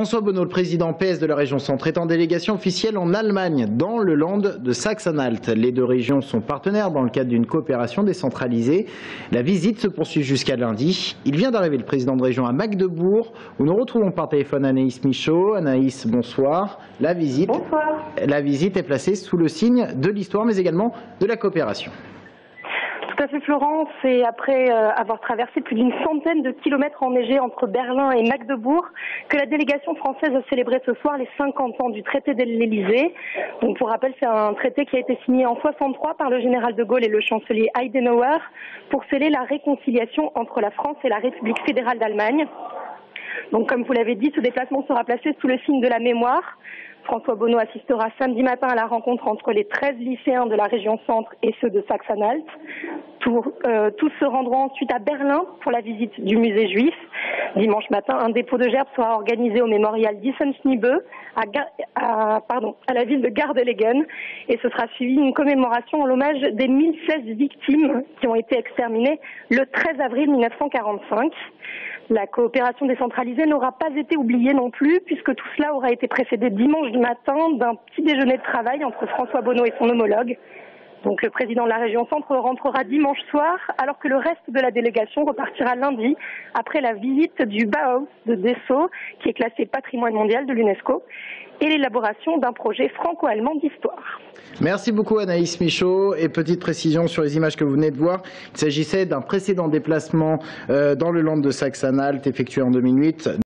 François Bonneau, le président PS de la région Centre, est en délégation officielle en Allemagne, dans le Land de Saxe-Anhalt. Les deux régions sont partenaires dans le cadre d'une coopération décentralisée. La visite se poursuit jusqu'à lundi. Il vient d'arriver, le président de région, à Magdebourg, où nous retrouvons par téléphone Anaïs Michaud. Anaïs, bonsoir. Bonsoir. La visite est placée sous le signe de l'histoire, mais également de la coopération. Tout à fait, Florence, et après avoir traversé plus d'une centaine de kilomètres enneigés entre Berlin et Magdebourg, que la délégation française a célébré ce soir les 50 ans du traité de l'Élysée. Donc, pour rappel, c'est un traité qui a été signé en 63 par le général de Gaulle et le chancelier Adenauer pour sceller la réconciliation entre la France et la République fédérale d'Allemagne. Donc, comme vous l'avez dit, ce déplacement sera placé sous le signe de la mémoire. François Bonneau assistera samedi matin à la rencontre entre les 13 lycéens de la région Centre et ceux de Saxe-Anhalt. Tous se rendront ensuite à Berlin pour la visite du musée juif. Dimanche matin, un dépôt de gerbes sera organisé au mémorial d'Issenschniebe à la ville de Gardelegen, et ce sera suivi d'une commémoration en l'hommage des 1016 victimes qui ont été exterminées le 13 avril 1945. La coopération décentralisée n'aura pas été oubliée non plus, puisque tout cela aura été précédé dimanche matin d'un petit déjeuner de travail entre François Bonneau et son homologue. Donc le président de la région Centre rentrera dimanche soir, alors que le reste de la délégation repartira lundi, après la visite du Bauhaus de Dessau, qui est classé patrimoine mondial de l'UNESCO, et l'élaboration d'un projet franco-allemand d'histoire. Merci beaucoup Anaïs Michaud. Et petite précision sur les images que vous venez de voir, il s'agissait d'un précédent déplacement dans le Land de Saxe-Anhalt effectué en 2008.